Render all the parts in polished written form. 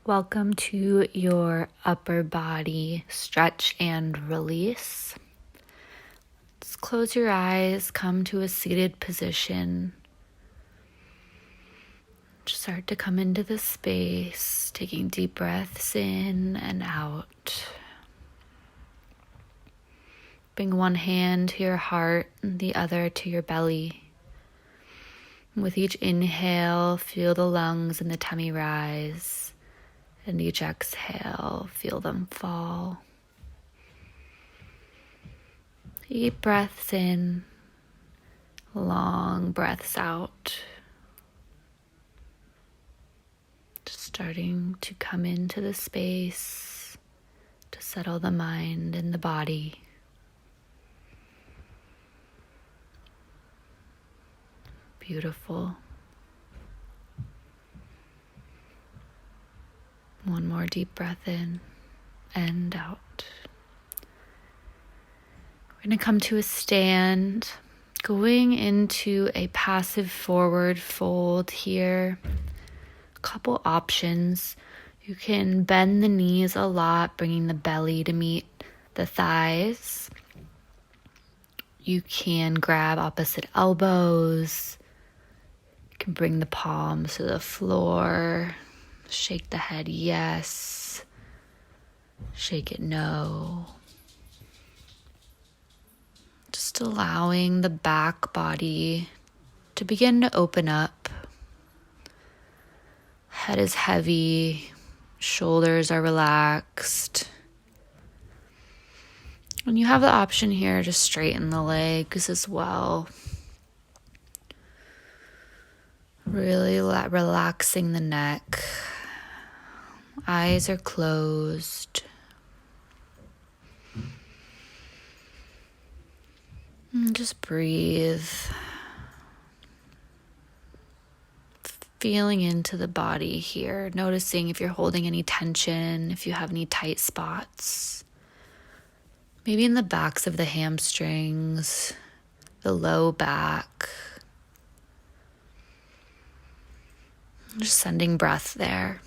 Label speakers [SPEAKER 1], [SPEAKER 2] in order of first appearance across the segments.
[SPEAKER 1] Welcome to your upper body stretch and release. Let's close your eyes, come to a seated position. Just start to come into the space, taking deep breaths in and out. Bring one hand to your heart and the other to your belly. With each inhale, feel the lungs and the tummy rise. And each exhale, feel them fall. Deep breaths in, long breaths out. Just starting to come into the space to settle the mind and the body. Beautiful. One more deep breath in and out. We're going to come to a stand, going into a passive forward fold here. A couple options. You can bend the knees a lot, bringing the belly to meet the thighs. You can grab opposite elbows. You can bring the palms to the floor. Shake the head, yes. Shake it, no. Just allowing the back body to begin to open up. Head is heavy, shoulders are relaxed. And you have the option here to straighten the legs as well. Really relaxing the neck. Eyes are closed. And just breathe. Feeling into the body here. Noticing if you're holding any tension, if you have any tight spots. Maybe in the backs of the hamstrings, the low back. Just sending breath there.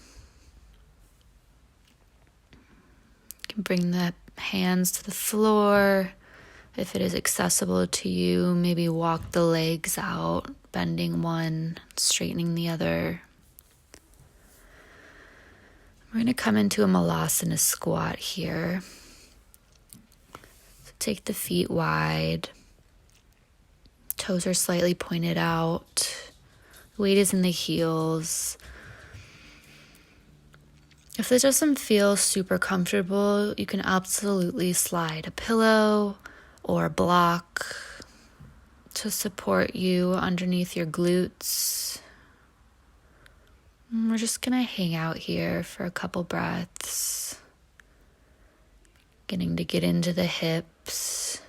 [SPEAKER 1] You can bring the hands to the floor. If it is accessible to you, maybe walk the legs out, bending one, straightening the other. We're going to come into a Malasana squat here. So take the feet wide. Toes are slightly pointed out. Weight is in the heels. If this doesn't feel super comfortable, you can absolutely slide a pillow or a block to support you underneath your glutes. And we're just gonna hang out here for a couple breaths. Getting to get into the hips.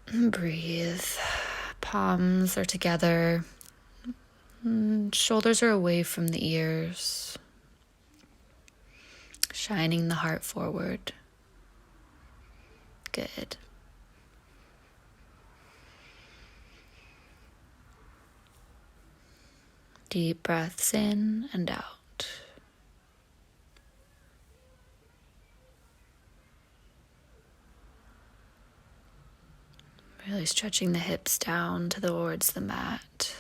[SPEAKER 1] And breathe. Palms are together. Shoulders are away from the ears. Shining the heart forward. Good. Deep breaths in and out. Really stretching the hips down towards the mat.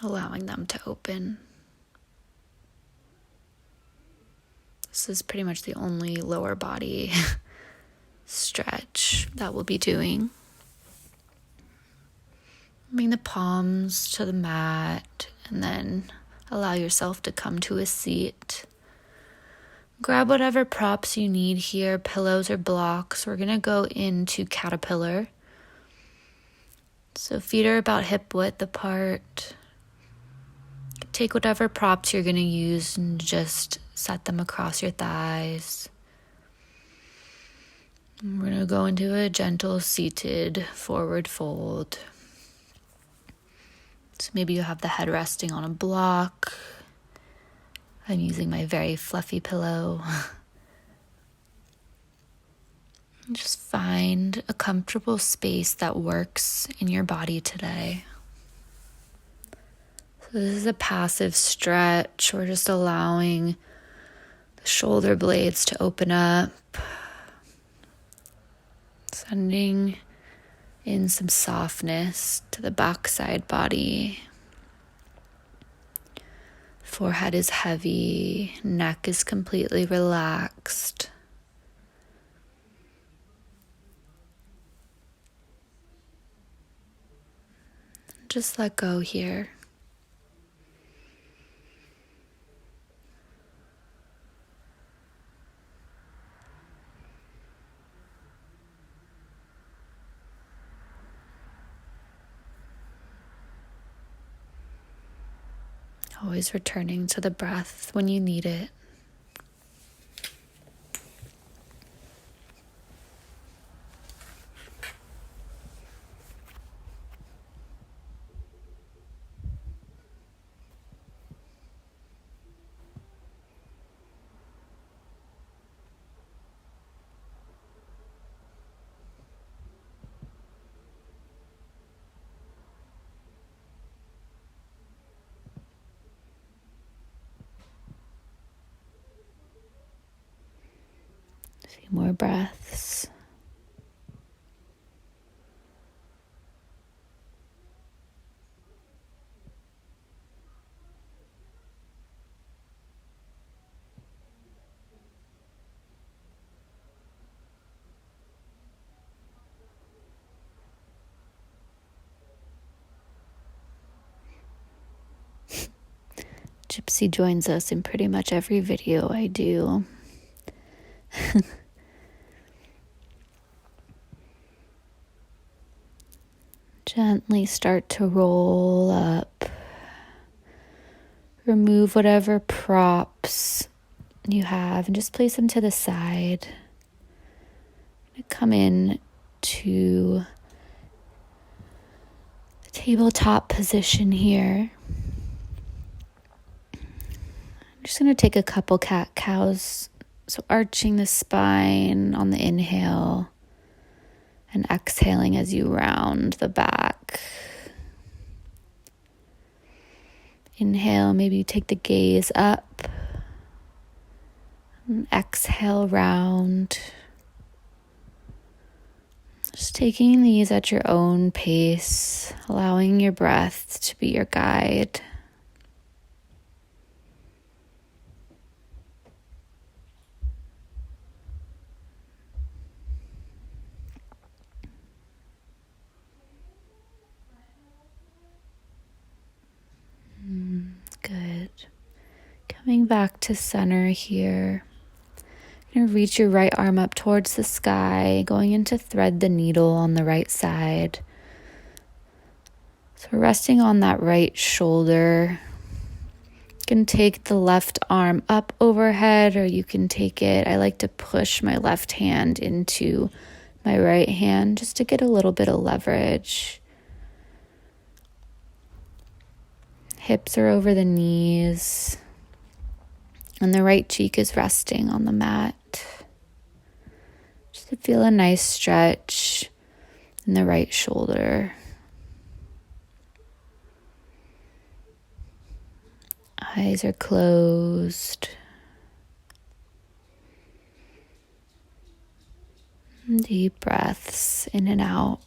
[SPEAKER 1] Allowing them to open. This is pretty much the only lower body stretch that we'll be doing. Bring the palms to the mat and then allow yourself to come to a seat. Grab whatever props you need here, pillows or blocks. We're going to go into caterpillar. So feet are about hip width apart. Take whatever props you're going to use and just set them across your thighs. And we're going to go into a gentle seated forward fold. So maybe you have the head resting on a block. I'm using my very fluffy pillow. Just find a comfortable space that works in your body today. So this is a passive stretch. We're just allowing the shoulder blades to open up, sending in some softness to the backside body. Forehead is heavy, neck is completely relaxed. Just let go here. Always returning to the breath when you need it. A few more breaths. Gypsy joins us in pretty much every video I do. Gently start to roll up. Remove whatever props you have and just place them to the side. Come in to the tabletop position here. I'm just going to take a couple cat-cows. So arching the spine on the inhale and exhaling as you round the back. Inhale, maybe you take the gaze up. And exhale, round. Just taking these at your own pace, allowing your breath to be your guide. Good. Coming back to center here. You're going to reach your right arm up towards the sky, going in to thread the needle on the right side. So resting on that right shoulder. You can take the left arm up overhead, or you can take it. I like to push my left hand into my right hand just to get a little bit of leverage. Hips are over the knees, and the right cheek is resting on the mat. Just to feel a nice stretch in the right shoulder. Eyes are closed. Deep breaths in and out.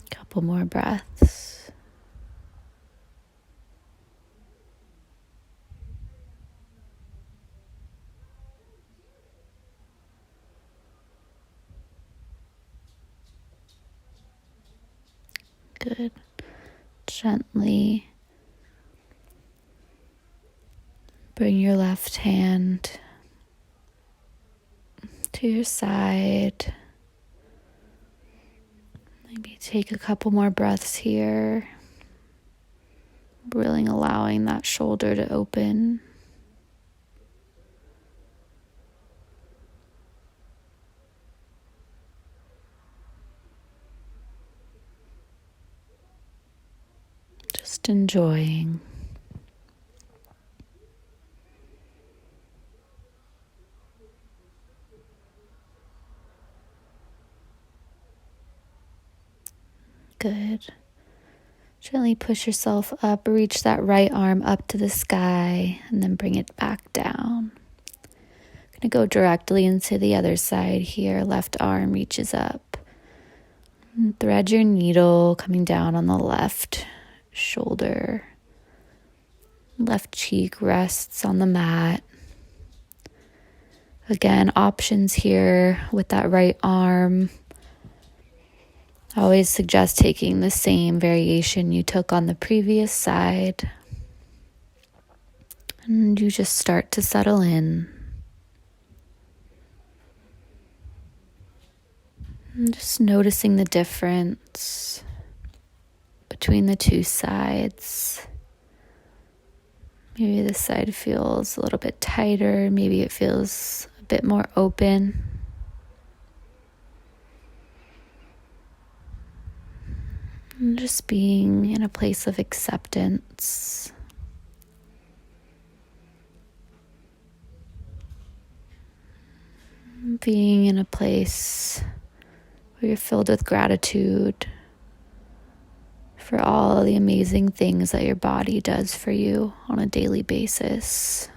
[SPEAKER 1] Couple more breaths. Good. Gently bring your left hand to your side. Maybe take a couple more breaths here. really allowing that shoulder to open. Just enjoying. Good. Gently push yourself up, reach that right arm up to the sky, and then bring it back down. Gonna go directly into the other side here. Left arm reaches up. And thread your needle coming down on the left shoulder. Left cheek rests on the mat. Again, options here with that right arm. I always suggest taking the same variation you took on the previous side. And you just start to settle in. And just noticing the difference between the two sides. Maybe this side feels a little bit tighter. Maybe it feels a bit more open. And just being in a place of acceptance. Being in a place where you're filled with gratitude for all the amazing things that your body does for you on a daily basis.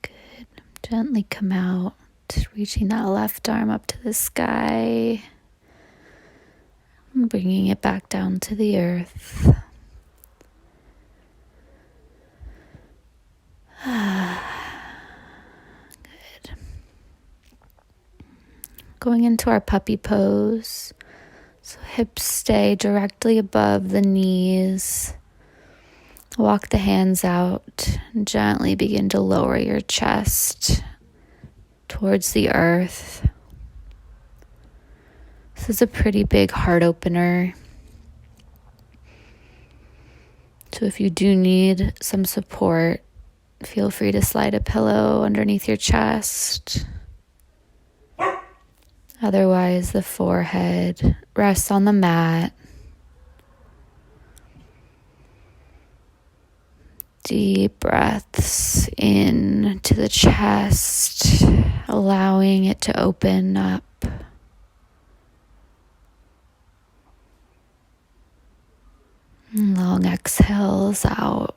[SPEAKER 1] Good. Gently come out, reaching that left arm up to the sky, and bringing it back down to the earth. Good. Going into our puppy pose. So hips stay directly above the knees. Walk the hands out and gently begin to lower your chest towards the earth. This is a pretty big heart opener. So if you do need some support, feel free to slide a pillow underneath your chest. Otherwise, the forehead rests on the mat. Deep breaths in to the chest, allowing it to open up. Long exhales out.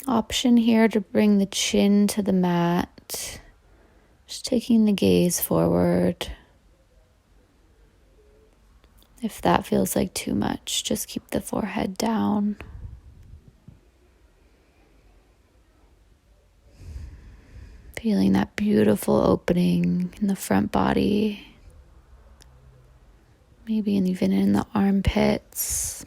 [SPEAKER 1] Option here to bring the chin to the mat, just taking the gaze forward. If that feels like too much, just keep the forehead down. Feeling that beautiful opening in the front body, maybe even in the armpits.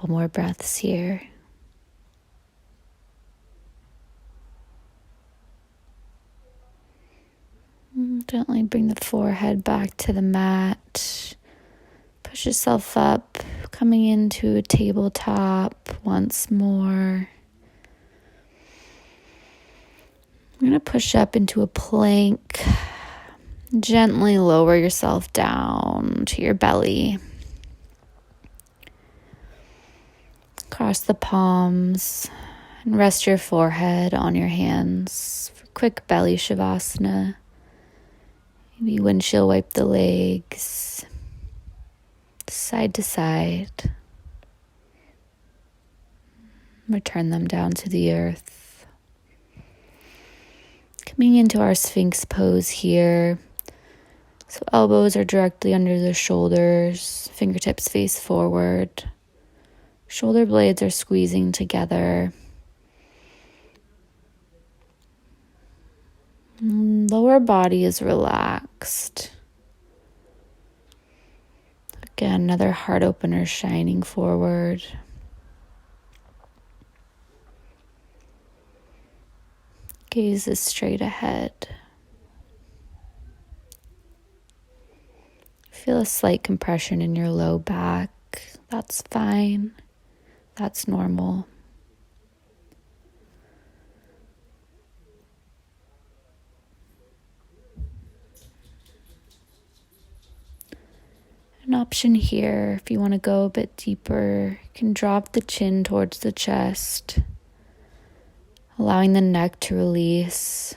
[SPEAKER 1] couple more breaths here. Gently bring the forehead back to the mat. Push yourself up, coming into a tabletop once more. I'm going to push up into a plank. Gently lower yourself down to your belly. Cross the palms and rest your forehead on your hands for quick belly shavasana. Maybe windshield wipe the legs, side to side. Return them down to the earth. Coming into our Sphinx pose here. So elbows are directly under the shoulders, fingertips face forward. Shoulder blades are squeezing together. Lower body is relaxed. Again, another heart opener shining forward. Gaze is straight ahead. Feel a slight compression in your low back. That's fine. That's normal. An option here, if you want to go a bit deeper, you can drop the chin towards the chest, allowing the neck to release.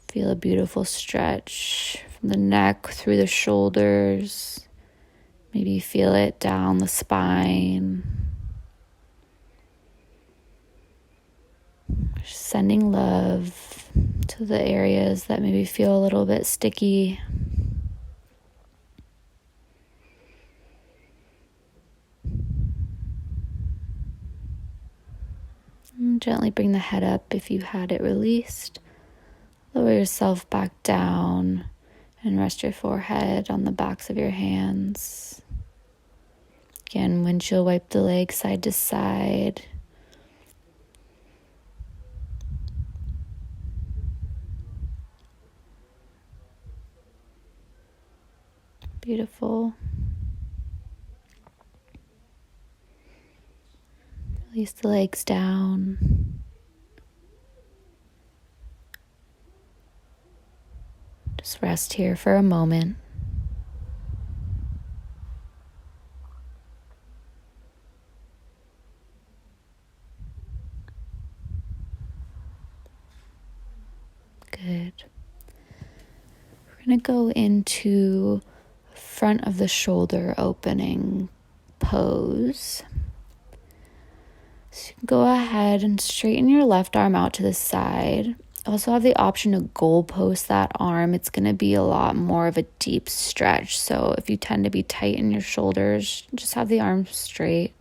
[SPEAKER 1] Feel a beautiful stretch from the neck through the shoulders. Maybe feel it down the spine. Sending love to the areas that maybe feel a little bit sticky. And gently bring the head up if you had it released. Lower yourself back down and rest your forehead on the backs of your hands. Again, windshield wipe the legs side to side. Beautiful. Release the legs down. Just rest here for a moment. Good. We're going to go into front of the shoulder opening pose. So you can go ahead and straighten your left arm out to the side. Also have the option to goalpost that arm. It's going to be a lot more of a deep stretch. So if you tend to be tight in your shoulders, just have the arm straight.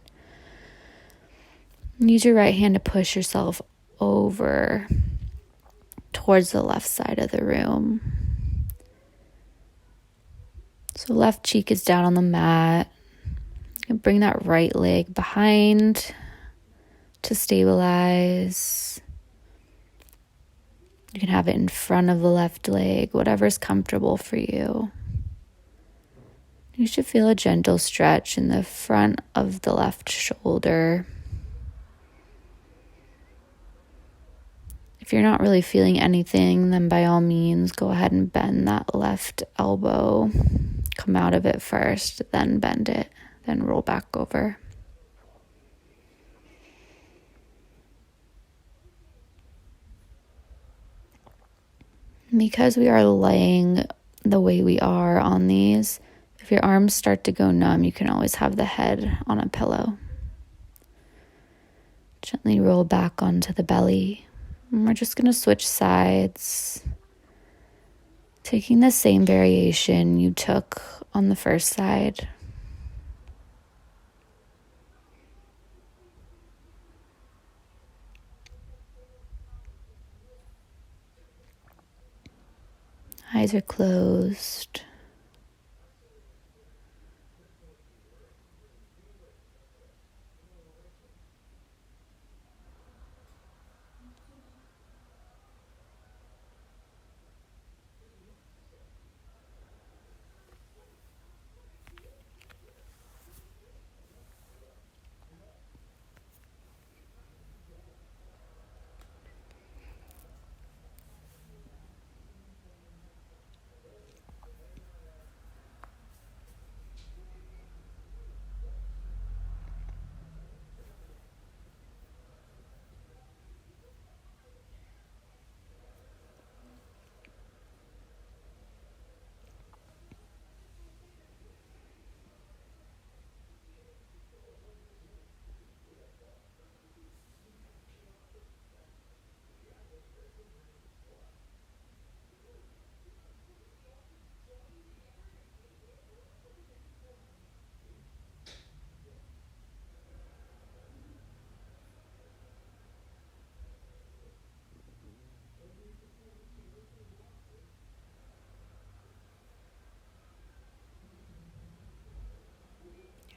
[SPEAKER 1] And use your right hand to push yourself over towards the left side of the room. So left cheek is down on the mat. You can bring that right leg behind to stabilize. You can have it in front of the left leg, whatever's comfortable for you. You should feel a gentle stretch in the front of the left shoulder. If you're not really feeling anything, then by all means, go ahead and bend that left elbow. Come out of it first, then bend it, then roll back over. Because we are laying the way we are on these, if your arms start to go numb, you can always have the head on a pillow. Gently roll back onto the belly. And we're just going to switch sides, taking the same variation you took on the first side. Eyes are closed.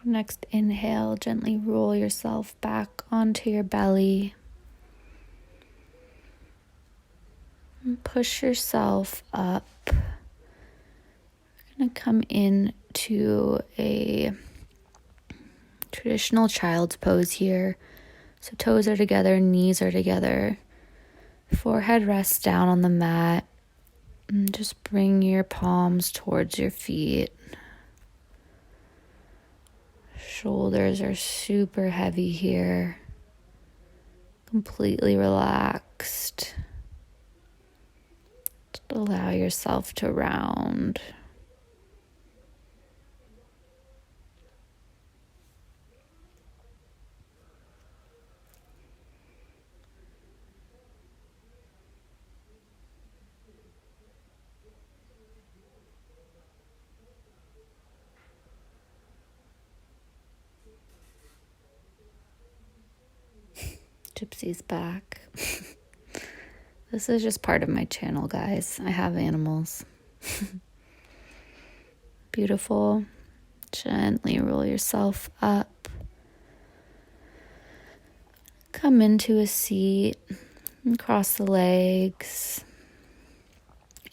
[SPEAKER 1] Next inhale, gently roll yourself back onto your belly. And push yourself up. You're going to come into a traditional child's pose here. So toes are together, knees are together. Forehead rests down on the mat. And just bring your palms towards your feet. Shoulders are super heavy here. Completely relaxed. Just allow yourself to round. Gypsy's back. This is just part of my channel, guys. I have animals. Beautiful. Gently roll yourself up. Come into a seat and cross the legs.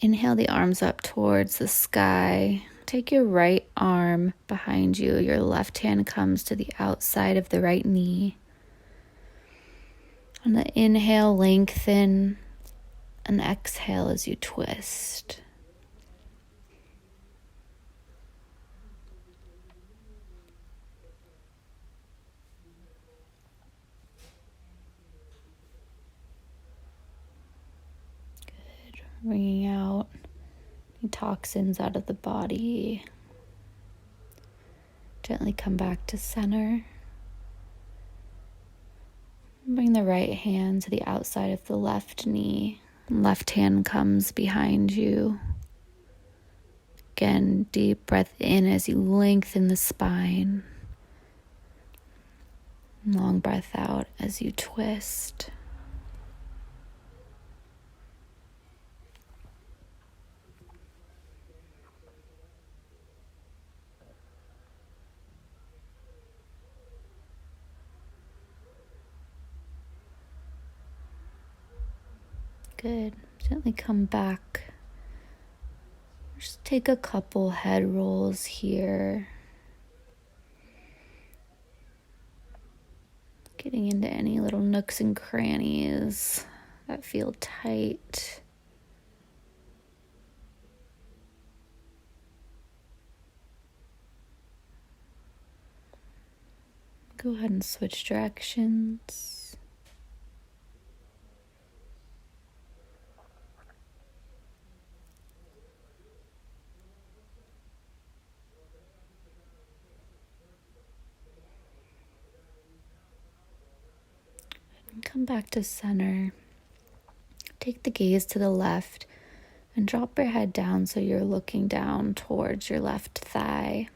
[SPEAKER 1] Inhale the arms up towards the sky. Take your right arm behind you. Your left hand comes to the outside of the right knee. On the inhale, lengthen, and exhale as you twist. Good. Wringing out any toxins out of the body. Gently come back to center. Bring the right hand to the outside of the left knee. Left hand comes behind you. Again, deep breath in as you lengthen the spine. Long breath out as you twist. Good. Gently come back. Just take a couple head rolls here. Getting into any little nooks and crannies that feel tight. Go ahead and switch directions. Come back to center. Take the gaze to the left and drop your head down so you're looking down towards your left thigh.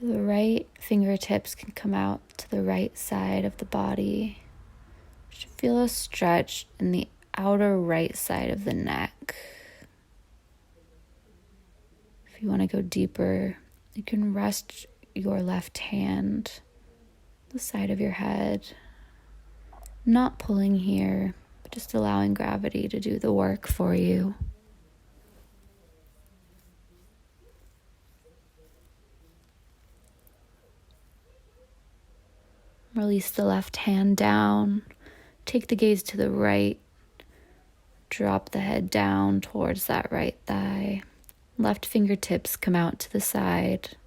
[SPEAKER 1] The right fingertips can come out to the right side of the body. You should feel a stretch in the outer right side of the neck. If you want to go deeper, you can rest your left hand on the side of your head. Not pulling here, but just allowing gravity to do the work for you. Release the left hand down. Take the gaze to the right. Drop the head down towards that right thigh. Left fingertips come out to the side.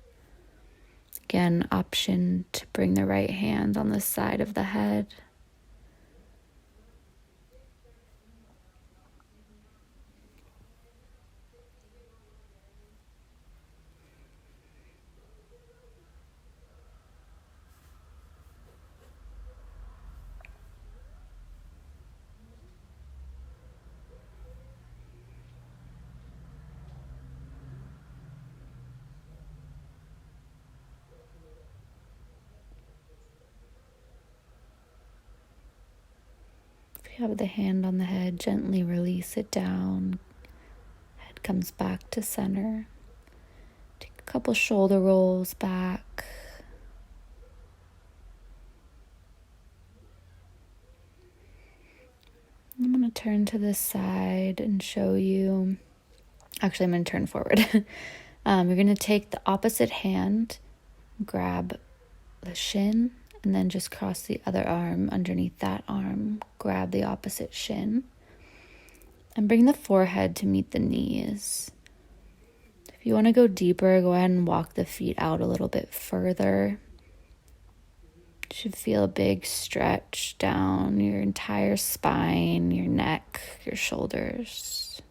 [SPEAKER 1] Again, option to bring the right hand on the side of the head. If you have the hand on the head, gently release it down. Head comes back to center. Take a couple shoulder rolls back. turn to the side and show you. Actually, I'm going to turn forward. You're going to take the opposite hand, grab the shin, and then just cross the other arm underneath that arm. Grab the opposite shin. And bring the forehead to meet the knees. If you want to go deeper, go ahead and walk the feet out a little bit further. You should feel a big stretch down your entire spine, your neck, your shoulders.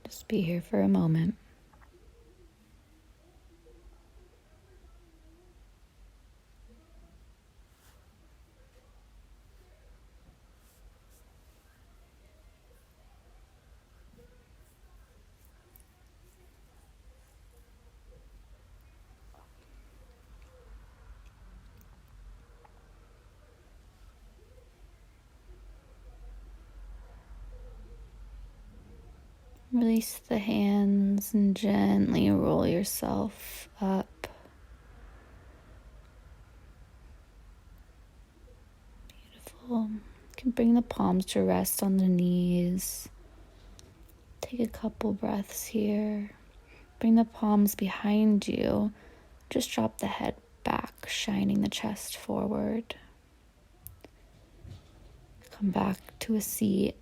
[SPEAKER 1] Just be here for a moment. Release the hands and gently roll yourself up. Beautiful. You can bring the palms to rest on the knees. Take a couple breaths here. Bring the palms behind you. Just drop the head back, shining the chest forward. Come back to a seat.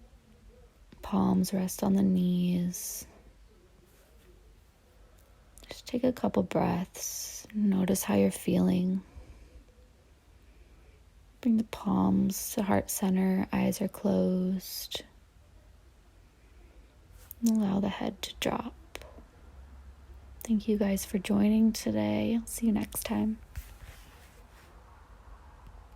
[SPEAKER 1] Palms rest on the knees. Just take a couple breaths. Notice how you're feeling. Bring the palms to heart center. Eyes are closed. And allow the head to drop. Thank you guys for joining today. I'll see you next time.